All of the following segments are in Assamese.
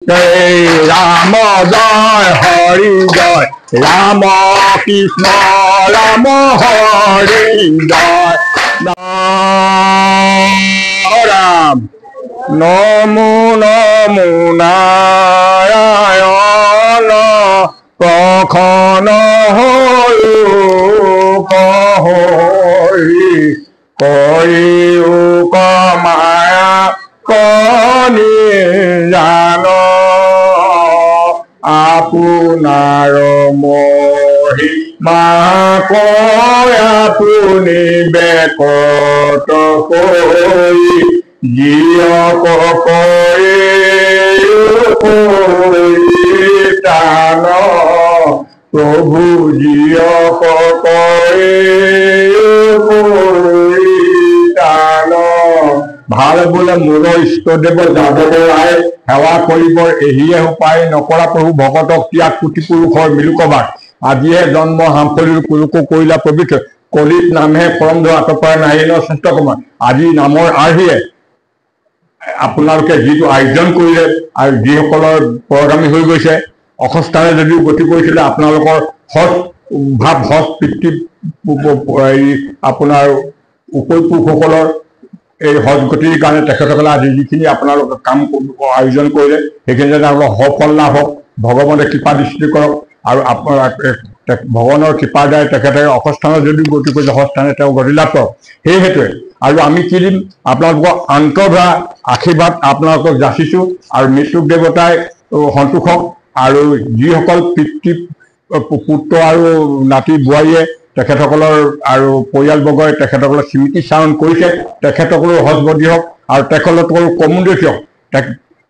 জয় রাম জয় হরি জয় রাম কৃষ্ণ রাম হরি জয় রাম নমো নমো নারায়ণ কখন হরি করি মায়া কনি জান আপোনাৰ মহিমা কয় আপুনি বেকত কৰি জীয়ক টান প্ৰভু জীয়ক টান ভাল বোলে মোৰ ইষ্টদেৱ যাদৱ ৰায় সেৱা কৰিবৰ এহিয়ে উপায় নকৰা প্ৰভু ভকতক ত্যাগ কোটি পুৰুষৰ মিলুকবাক আজিহে জন্ম হামফলিৰ কুৰুকো কৰিলা পবিত্ৰ কলিত নামহে পৰম আঁতৰ পৰা নাহিল শ্ৰেষ্ঠ কমা আজি নামৰ আৰ্হিয়ে আপোনালোকে যিটো আয়োজন কৰিলে আৰু যিসকলৰ পৰগামী হৈ গৈছে অসস্থানে যদিও গতি কৰিছিলে আপোনালোকৰ সৎ ভাৱ সৎ পিতৃ আপোনাৰ উপপুৰুষসকলৰ এই সৎগতিৰ কাৰণে তেখেতসকলে আজি যিখিনি আপোনালোকে কাম আয়োজন কৰিলে সেইখিনি যাতে আপোনালোকৰ সফল লাভ হওক ভগৱানে কৃপা দৃষ্টি কৰক আৰু আপোনাৰ ভগৱানৰ কৃপাৰ দ্বাৰা তেখেতে অসস্থানত যদিও গতি কৰিছে অসস্থানে তেওঁ গতি লাভ কৰক সেইহেতুৱে আৰু আমি কি দিম আপোনালোকক আন্তঃভৰা আশীৰ্বাদ আপোনালোকক যাচিছোঁ আৰু মৃত্যুক দেৱতাই সন্তোষ হওক আৰু যিসকল পিতৃ পুত্ৰ আৰু নাতি বোৱাৰীয়ে তেখেতসকলৰ আৰু পৰিয়ালবৰ্গই তেখেতসকলৰ স্মৃতি চাৰণ কৰিছে তেখেতসকলৰ হজবদী হওক আৰু তেখেতসকলৰ কমোন্নতি হওক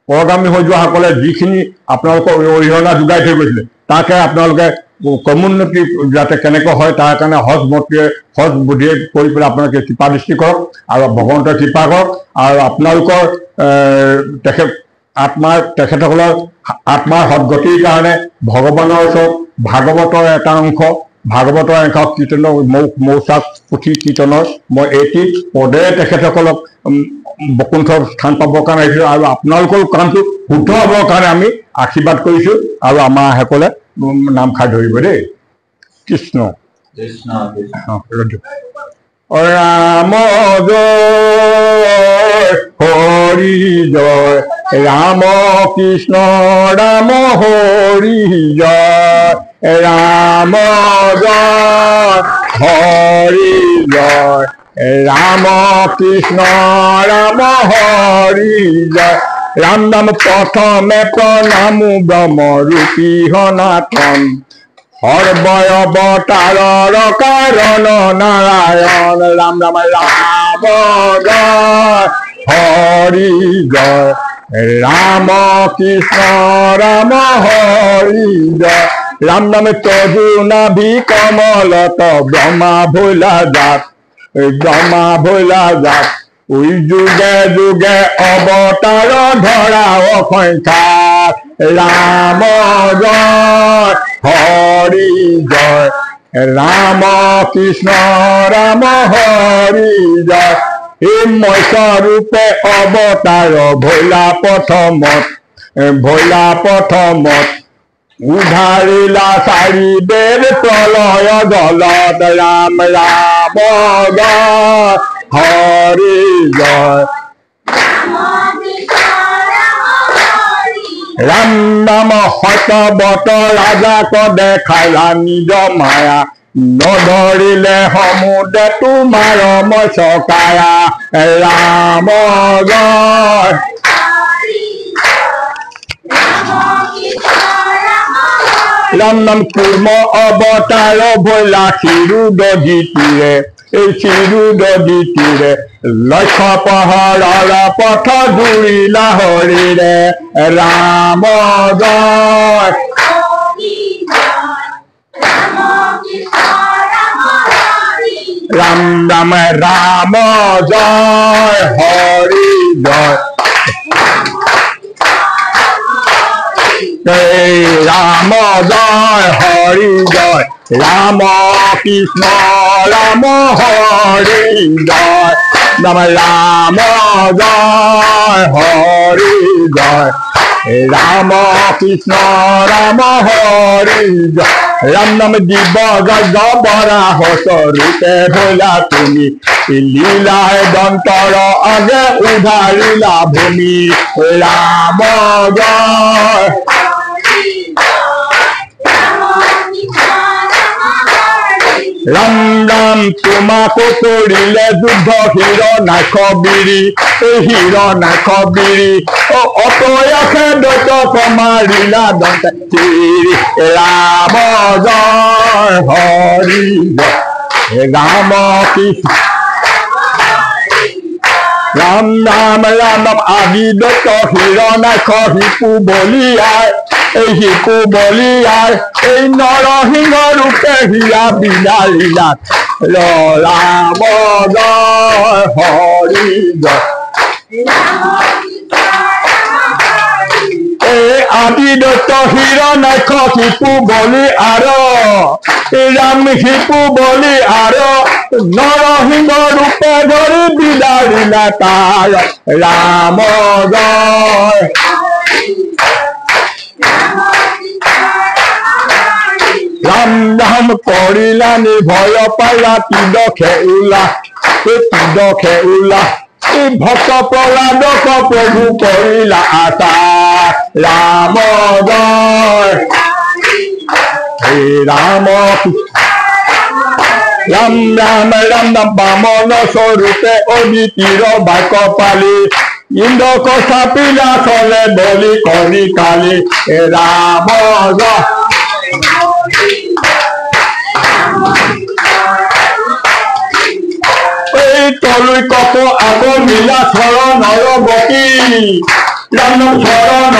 পৰগামী হৈ যোৱাসকলে যিখিনি আপোনালোকৰ অৰিহণা যোগাই থৈ গৈছিলে তাকে আপোনালোকে কমোন্নতি যাতে কেনেকৈ হয় তাৰ কাৰণে হজ বুদ্ধিয়ে কৰি পেলাই আপোনালোকে কৃপা দৃষ্টি কৰক আৰু ভগৱন্তৰ কৃপা কৰক আৰু আপোনালোকৰ তেখেতসকলৰ আত্মাৰ সদগতিৰ কাৰণে ভগৱানৰ ওচৰত ভাগৱতৰ এটা অংশ কীৰ্তনৰ মৌচাক পুথি কীৰ্তনৰ মই এটি পদেৰে তেখেতসকলক বকুণ্ঠ স্থান পাবৰ কাৰণে আহিছোঁ আৰু আপোনালোকৰ কামটো শুদ্ধ হ'বৰ কাৰণে আমি আশীৰ্বাদ কৰিছোঁ আৰু আমাৰ সকলে নাম খাই ধৰিব দেই কৃষ্ণ ৰাম জয় হৰি জয় ৰাম কৃষ্ণ ৰাম হৰি জয় ৰাম জয় হৰি জয় ৰাম কৃষ্ণ ৰাম হৰি জয় ৰাম নাম প্ৰথমে প্ৰণামো ব্ৰহ্মৰূপী সনাতন সৰ্বয়ৱতাৰৰ কাৰণ নাৰায়ণ ৰাম ৰাম ৰাম জয় হৰি জয় ৰাম কৃষ্ণ ৰাম হৰি জয় ৰাম নামে তজু নাভি কমলত ব্ৰহ্মা ভোলা জাত উই যুগে যুগে অৱতাৰ ধৰা অসংখ্যা ৰাম জয় হৰি জয় ৰাম কৃষ্ণ ৰাম হৰি জয় এই মৎস্যৰূপে অৱতাৰ ভোলা প্ৰথমত উধাৰিলা চাৰি বেদ প্ৰলয় জলত ৰাম ৰাম জয় হৰি জয় ৰাম নাম সত্যবত ৰাজাক দেখাইলা নিজ মায়া নধৰিলে সমুদ্ৰে তোমাৰ মৎস্যকায়া ৰাম জয় ৰাম নাম কুৰ্ম অৱতাৰ ভোলা চিৰুদধিতীৰে লক্ষ্য পহৰৰ পথ জুৰিলা হৰিৰে ৰাম জয় ৰাম ৰাম ৰাম জয় হৰি জয় রাম জয় হরি জয় রাম কৃষ্ণ রাম হরি জয় নাম রাম জয় হরি জয় রাম কৃষ্ণ রাম হরি জয় রাম নাম দিব বরাহ স্বরূপে ভোলা তুমি লীলায় দন্তৰ আগে উধাৰিলা ভূমি ৰাম জয় ৰাম ৰাম তোমাকো কৰিলে যুদ্ধ হিৰনাক্ষ বীৰি হিৰনাক্ষ বীৰি অতয়াসে দৈত্য মাৰিলা দন্তে চিৰি ৰাম জয় হৰি জয় ৰাম কৃষ্ণ ৰাম ৰাম ৰাম আদি দত্ত হিৰনাক্ষ শিশু বলিয়াই এই শিশু বলিয়াই এই নৰসিংহ ৰূপে হিয়া বিলালীলা ৰাম জয় হৰি জয় এই আদি দত্ত হিৰনাক্ষ শিশু বলি আৰু ৰাম শিশু বলি আৰু নৰসিংহ ৰূপে ধৰি বিলালীলা তাৰ ৰাম জয় ৰাম ৰাম কৰিলা নিৰ্ভয় পালা তিদখে উলা ভক্ত প্ৰহ্লাদক প্ৰভু কৰিলা আশা ৰাম জয় হে ৰাম রাম রাম রাম নাম বামন স্বরূপে অদিতির বাক্য পালি ইন্দ্রক চাপিলা চলে বলি করি কালি রাম জয় এই তলুই কপ আগ মিলা চৰণৰ গতি ৰাম চৰণ